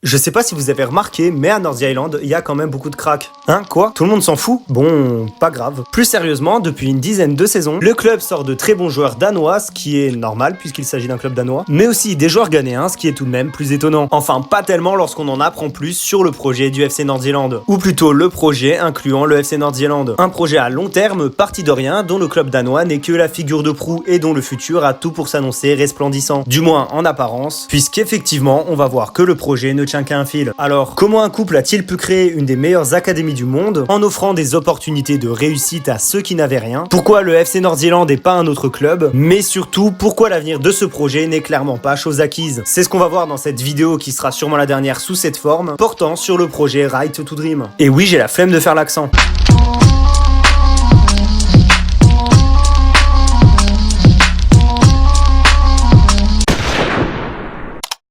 Je sais pas si vous avez remarqué, mais à North Island, il y a quand même beaucoup de cracks. Hein, quoi? Tout le monde s'en fout? Bon, pas grave. Plus sérieusement, depuis une dizaine de saisons, le club sort de très bons joueurs danois, ce qui est normal puisqu'il s'agit d'un club danois, mais aussi des joueurs ghanéens, ce qui est tout de même plus étonnant. Enfin, pas tellement lorsqu'on en apprend plus sur le projet du FC North Island. Ou plutôt le projet incluant le FC North Island. Un projet à long terme, parti de rien, dont le club danois n'est que la figure de proue et dont le futur a tout pour s'annoncer resplendissant. Du moins en apparence, puisqu'effectivement, on va voir que le projet ne tient qu'à un fil. Alors, comment un couple a-t-il pu créer une des meilleures académies du monde en offrant des opportunités de réussite à ceux qui n'avaient rien? Pourquoi le FC North Island et pas un autre club? Mais surtout, pourquoi l'avenir de ce projet n'est clairement pas chose acquise? C'est ce qu'on va voir dans cette vidéo qui sera sûrement la dernière sous cette forme, portant sur le projet Right to Dream. Et oui, j'ai la flemme de faire l'accent.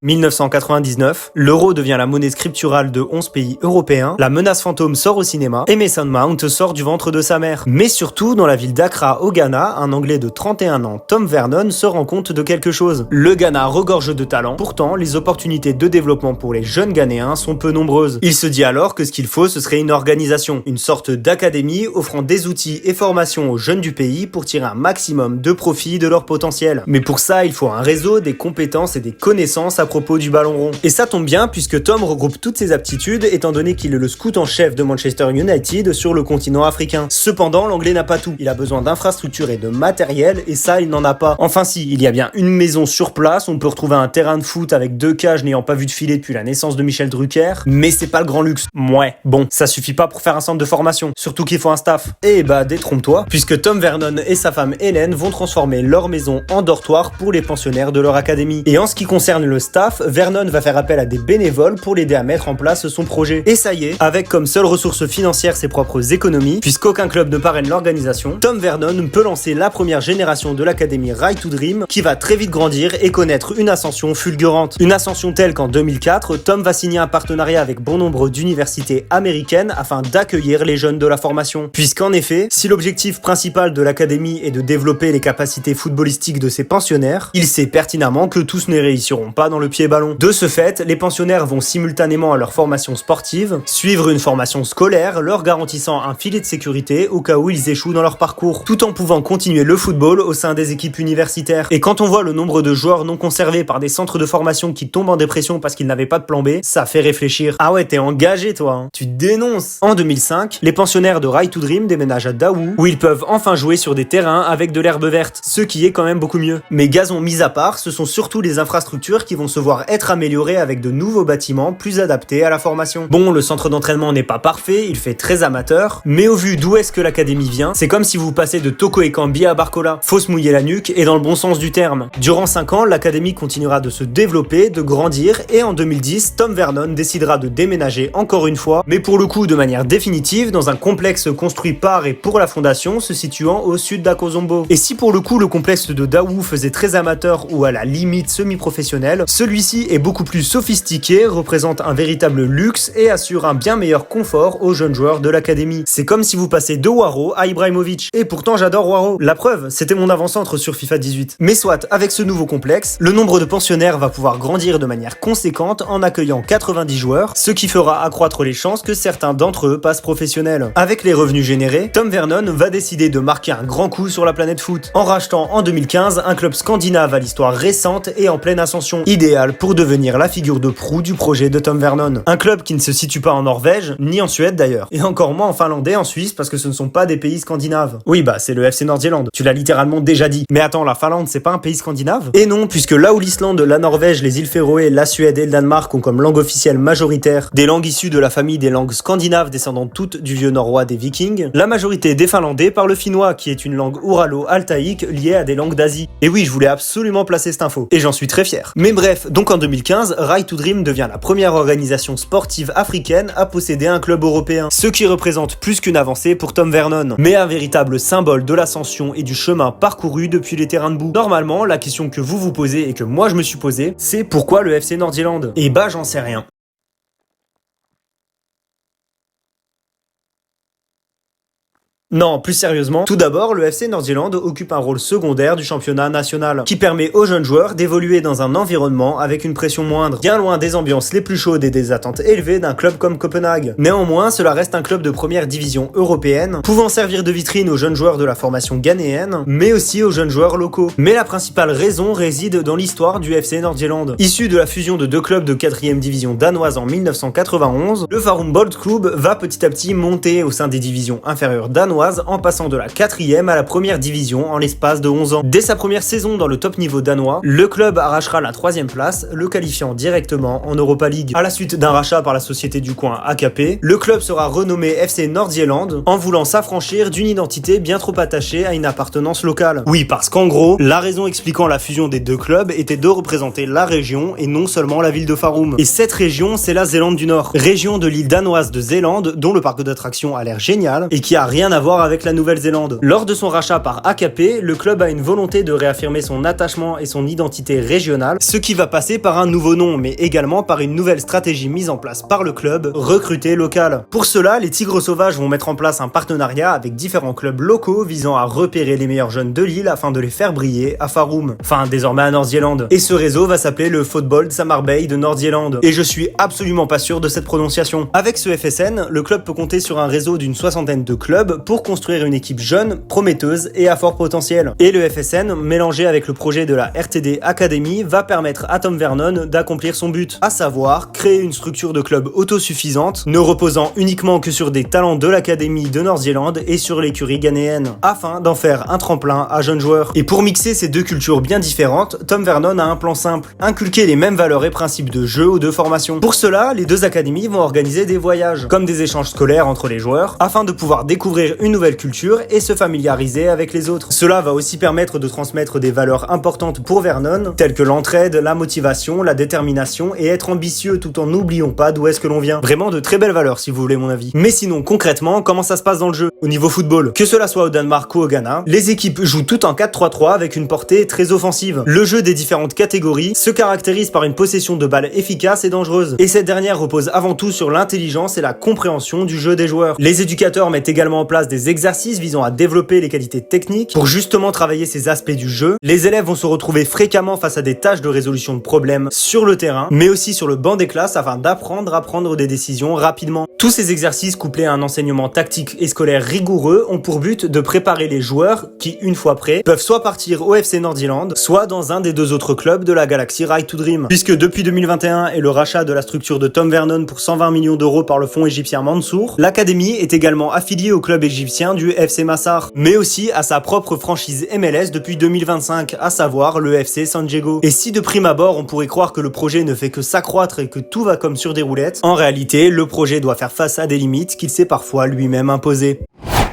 1999, l'euro devient la monnaie scripturale de 11 pays européens, la menace fantôme sort au cinéma, et Mason Mount sort du ventre de sa mère. Mais surtout, dans la ville d'Accra, au Ghana, un Anglais de 31 ans, Tom Vernon, se rend compte de quelque chose. Le Ghana regorge de talent, pourtant, les opportunités de développement pour les jeunes Ghanéens sont peu nombreuses. Il se dit alors que ce qu'il faut, ce serait une organisation, une sorte d'académie offrant des outils et formations aux jeunes du pays pour tirer un maximum de profit de leur potentiel. Mais pour ça, il faut un réseau, des compétences et des connaissances à propos du ballon rond. Et ça tombe bien puisque Tom regroupe toutes ses aptitudes étant donné qu'il est le scout en chef de Manchester United sur le continent africain. Cependant, l'anglais n'a pas tout. Il a besoin d'infrastructures et de matériel et ça, il n'en a pas. Enfin si, il y a bien une maison sur place, on peut retrouver un terrain de foot avec 2 cages n'ayant pas vu de filet depuis la naissance de Michel Drucker, mais c'est pas le grand luxe. Ouais, bon, ça suffit pas pour faire un centre de formation, surtout qu'il faut un staff. Et bah détrompe-toi, puisque Tom Vernon et sa femme Hélène vont transformer leur maison en dortoir pour les pensionnaires de leur académie. Et en ce qui concerne le staff, Vernon va faire appel à des bénévoles pour l'aider à mettre en place son projet. Et ça y est, avec comme seule ressource financière ses propres économies, puisqu'aucun club ne parraine l'organisation, Tom Vernon peut lancer la première génération de l'académie Right to Dream, qui va très vite grandir et connaître une ascension fulgurante. Une ascension telle qu'en 2004, Tom va signer un partenariat avec bon nombre d'universités américaines afin d'accueillir les jeunes de la formation. Puisqu'en effet, si l'objectif principal de l'académie est de développer les capacités footballistiques de ses pensionnaires, il sait pertinemment que tous ne réussiront pas dans le pied-ballon. De ce fait, les pensionnaires vont simultanément à leur formation sportive, suivre une formation scolaire leur garantissant un filet de sécurité au cas où ils échouent dans leur parcours, tout en pouvant continuer le football au sein des équipes universitaires. Et quand on voit le nombre de joueurs non conservés par des centres de formation qui tombent en dépression parce qu'ils n'avaient pas de plan B, ça fait réfléchir. Ah ouais, t'es engagé toi, hein. Tu dénonces. En 2005, les pensionnaires de Right to Dream déménagent à Daou, où ils peuvent enfin jouer sur des terrains avec de l'herbe verte, ce qui est quand même beaucoup mieux. Mais gazon mis à part, ce sont surtout les infrastructures qui vont se voir être amélioré avec de nouveaux bâtiments plus adaptés à la formation. Bon, le centre d'entraînement n'est pas parfait, il fait très amateur, mais au vu d'où est-ce que l'académie vient, c'est comme si vous passez de Toko Ekambi à Barcola. Faut se mouiller la nuque et dans le bon sens du terme. Durant 5 ans, l'académie continuera de se développer, de grandir et en 2010, Tom Vernon décidera de déménager encore une fois, mais pour le coup de manière définitive dans un complexe construit par et pour la fondation se situant au sud d'Akozombo. Et si pour le coup le complexe de Daou faisait très amateur ou à la limite semi-professionnel, celui-ci est beaucoup plus sophistiqué, représente un véritable luxe et assure un bien meilleur confort aux jeunes joueurs de l'académie. C'est comme si vous passez de Waro à Ibrahimovic. Et pourtant j'adore Waro. La preuve, c'était mon avant-centre sur FIFA 18. Mais soit, avec ce nouveau complexe, le nombre de pensionnaires va pouvoir grandir de manière conséquente en accueillant 90 joueurs, ce qui fera accroître les chances que certains d'entre eux passent professionnels. Avec les revenus générés, Tom Vernon va décider de marquer un grand coup sur la planète foot, en rachetant en 2015 un club scandinave à l'histoire récente et en pleine ascension, idéal pour devenir la figure de proue du projet de Tom Vernon. Un club qui ne se situe pas en Norvège, ni en Suède d'ailleurs, et encore moins en Finlandais, en Suisse, parce que ce ne sont pas des pays scandinaves. Oui bah c'est le FC North Island, tu l'as littéralement déjà dit. Mais attends, la Finlande c'est pas un pays scandinave? Et non, puisque là où l'Islande, la Norvège, les îles Féroé, la Suède et le Danemark ont comme langue officielle majoritaire des langues issues de la famille des langues scandinaves descendant toutes du vieux norrois des Vikings, la majorité des Finlandais parlent finnois, qui est une langue ouralo-altaïque liée à des langues d'Asie. Et oui, je voulais absolument placer cette info, et j'en suis très fier. Mais bref, donc en 2015, Right to Dream devient la première organisation sportive africaine à posséder un club européen, ce qui représente plus qu'une avancée pour Tom Vernon, mais un véritable symbole de l'ascension et du chemin parcouru depuis les terrains de boue. Normalement, la question que vous vous posez et que moi je me suis posée, c'est pourquoi le FC North Island? Et bah j'en sais rien. Non, plus sérieusement, tout d'abord, le FC Nordirland occupe un rôle secondaire du championnat national, qui permet aux jeunes joueurs d'évoluer dans un environnement avec une pression moindre, bien loin des ambiances les plus chaudes et des attentes élevées d'un club comme Copenhague. Néanmoins, cela reste un club de première division européenne, pouvant servir de vitrine aux jeunes joueurs de la formation ghanéenne, mais aussi aux jeunes joueurs locaux. Mais la principale raison réside dans l'histoire du FC Nordirland. Issu de la fusion de deux clubs de 4ème division danoise en 1991, le Farum Bold Club va petit à petit monter au sein des divisions inférieures danoises en passant de la 4ème à la première division en l'espace de 11 ans. Dès sa première saison dans le top niveau danois, le club arrachera la 3ème place, le qualifiant directement en Europa League. À la suite d'un rachat par la société du coin AKP, le club sera renommé FC Nordirland en voulant s'affranchir d'une identité bien trop attachée à une appartenance locale. Oui, parce qu'en gros, la raison expliquant la fusion des deux clubs était de représenter la région et non seulement la ville de Farum. Et cette région, c'est la Zélande du Nord, région de l'île danoise de Zélande dont le parc d'attractions a l'air génial et qui a rien à voir avec la Nouvelle-Zélande. Lors de son rachat par AKP, le club a une volonté de réaffirmer son attachement et son identité régionale, ce qui va passer par un nouveau nom, mais également par une nouvelle stratégie mise en place par le club, recruter local. Pour cela, les Tigres Sauvages vont mettre en place un partenariat avec différents clubs locaux visant à repérer les meilleurs jeunes de l'île afin de les faire briller à Farum, enfin désormais à Nordirland. Et ce réseau va s'appeler le Football Samarbei de Nordirland. Et je suis absolument pas sûr de cette prononciation. Avec ce FSN, le club peut compter sur un réseau d'une 60aine de clubs pour construire une équipe jeune, prometteuse et à fort potentiel. Et le FSN, mélangé avec le projet de la RTD Academy, va permettre à Tom Vernon d'accomplir son but, à savoir créer une structure de club autosuffisante, ne reposant uniquement que sur des talents de l'Académie de Nordirland et sur l'écurie ghanéenne, afin d'en faire un tremplin à jeunes joueurs. Et pour mixer ces deux cultures bien différentes, Tom Vernon a un plan simple, inculquer les mêmes valeurs et principes de jeu ou de formation. Pour cela, les deux académies vont organiser des voyages, comme des échanges scolaires entre les joueurs, afin de pouvoir découvrir une nouvelle culture et se familiariser avec les autres. Cela va aussi permettre de transmettre des valeurs importantes pour Vernon, telles que l'entraide, la motivation, la détermination et être ambitieux tout en n'oubliant pas d'où est-ce que l'on vient. Vraiment de très belles valeurs si vous voulez mon avis. Mais sinon concrètement, comment ça se passe dans le jeu? Au niveau football, que cela soit au Danemark ou au Ghana, les équipes jouent toutes en 4-3-3 avec une portée très offensive. Le jeu des différentes catégories se caractérise par une possession de balles efficace et dangereuse. Et cette dernière repose avant tout sur l'intelligence et la compréhension du jeu des joueurs. Les éducateurs mettent également en place des exercices visant à développer les qualités techniques pour justement travailler ces aspects du jeu. Les élèves vont se retrouver fréquemment face à des tâches de résolution de problèmes sur le terrain, mais aussi sur le banc des classes afin d'apprendre à prendre des décisions rapidement. Tous ces exercices couplés à un enseignement tactique et scolaire rigoureux ont pour but de préparer les joueurs qui, une fois prêts, peuvent soit partir au FC Nordirland, soit dans un des deux autres clubs de la galaxie Right to Dream. Puisque depuis 2021 et le rachat de la structure de Tom Vernon pour 120 millions d'euros par le fonds égyptien Mansour, l'académie est également affiliée au club égyptien du FC Massar, mais aussi à sa propre franchise MLS depuis 2025, à savoir le FC San Diego. Et si de prime abord on pourrait croire que le projet ne fait que s'accroître et que tout va comme sur des roulettes, en réalité le projet doit faire face à des limites qu'il s'est parfois lui-même imposées.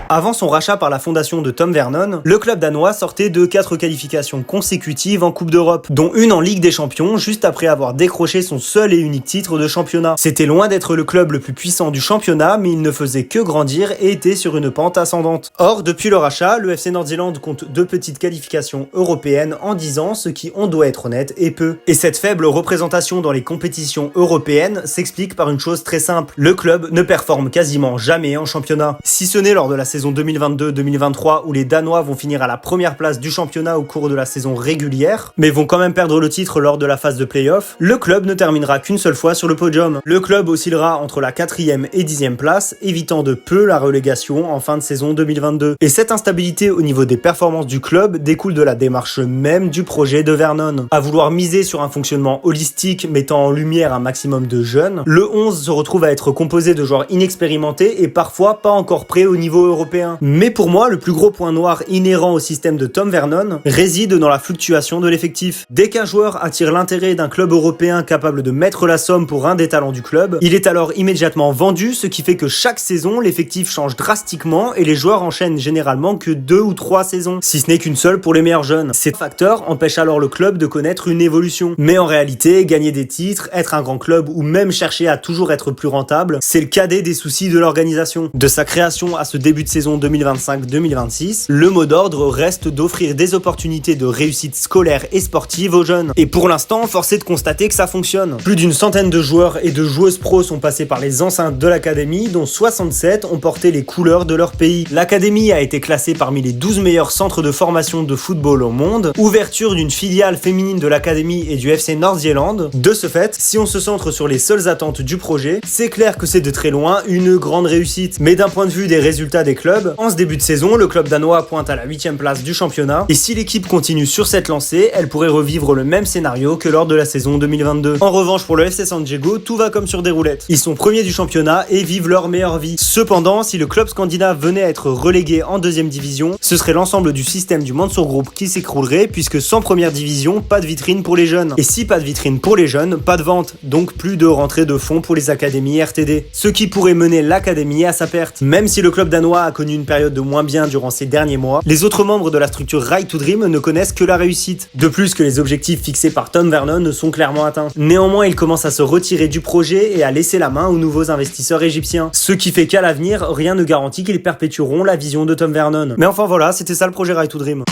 Avant son rachat par la fondation de Tom Vernon, le club danois sortait de 4 qualifications consécutives en Coupe d'Europe, dont une en Ligue des Champions juste après avoir décroché son seul et unique titre de championnat. C'était loin d'être le club le plus puissant du championnat, mais il ne faisait que grandir et était sur une pente ascendante. Or, depuis le rachat, le FC Nordirland compte 2 petites qualifications européennes en 10 ans, ce qui, on doit être honnête, est peu. Et cette faible représentation dans les compétitions européennes s'explique par une chose très simple. Le club ne performe quasiment jamais en championnat. Si ce n'est lors de la saison 2022-2023 où les Danois vont finir à la première place du championnat au cours de la saison régulière, mais vont quand même perdre le titre lors de la phase de play-off, le club ne terminera qu'une seule fois sur le podium. Le club oscillera entre la 4ème et 10ème place, évitant de peu la relégation en fin de saison 2022. Et cette instabilité au niveau des performances du club découle de la démarche même du projet de Vernon. À vouloir miser sur un fonctionnement holistique mettant en lumière un maximum de jeunes, le 11 se retrouve à être composé de joueurs inexpérimentés et parfois pas encore prêts au niveau européen. Mais pour moi, le plus gros point noir inhérent au système de Tom Vernon réside dans la fluctuation de l'effectif. Dès qu'un joueur attire l'intérêt d'un club européen capable de mettre la somme pour un des talents du club, il est alors immédiatement vendu, ce qui fait que chaque saison, l'effectif change drastiquement et les joueurs enchaînent généralement que 2 ou 3 saisons, si ce n'est qu'une seule pour les meilleurs jeunes. Ces facteurs empêchent alors le club de connaître une évolution. Mais en réalité, gagner des titres, être un grand club ou même chercher à toujours être plus rentable, c'est le cadet des soucis de l'organisation. De sa création à ce début de saison 2025-2026, le mot d'ordre reste d'offrir des opportunités de réussite scolaire et sportive aux jeunes. Et pour l'instant, force est de constater que ça fonctionne. Plus d'une centaine de joueurs et de joueuses pros sont passés par les enceintes de l'académie, dont 67 ont porté les couleurs de leur pays. L'académie a été classée parmi les 12 meilleurs centres de formation de football au monde, ouverture d'une filiale féminine de l'académie et du FC Nordsjælland. De ce fait, si on se centre sur les seules attentes du projet, c'est clair que c'est de très loin une grande réussite. Mais d'un point de vue des résultats des clubs, en ce début de saison, le club danois pointe à la 8e place du championnat, et si l'équipe continue sur cette lancée, elle pourrait revivre le même scénario que lors de la saison 2022. En revanche, pour le FC San Diego, tout va comme sur des roulettes. Ils sont premiers du championnat et vivent leur meilleure vie. Cependant, si le club scandinave venait à être relégué en 2e division, ce serait l'ensemble du système du Mansour Group qui s'écroulerait, puisque sans première division, pas de vitrine pour les jeunes. Et si pas de vitrine pour les jeunes, pas de vente, donc plus de rentrée de fonds pour les académies RTD. Ce qui pourrait mener l'académie à sa perte. Même si le club danois a connu une période de moins bien durant ces derniers mois, les autres membres de la structure Right to Dream ne connaissent que la réussite. De plus que les objectifs fixés par Tom Vernon sont clairement atteints. Néanmoins, il commence à se retirer du projet et à laisser la main aux nouveaux investisseurs égyptiens. Ce qui fait qu'à l'avenir, rien ne garantit qu'ils perpétueront la vision de Tom Vernon. Mais enfin voilà, c'était ça le projet Right to Dream.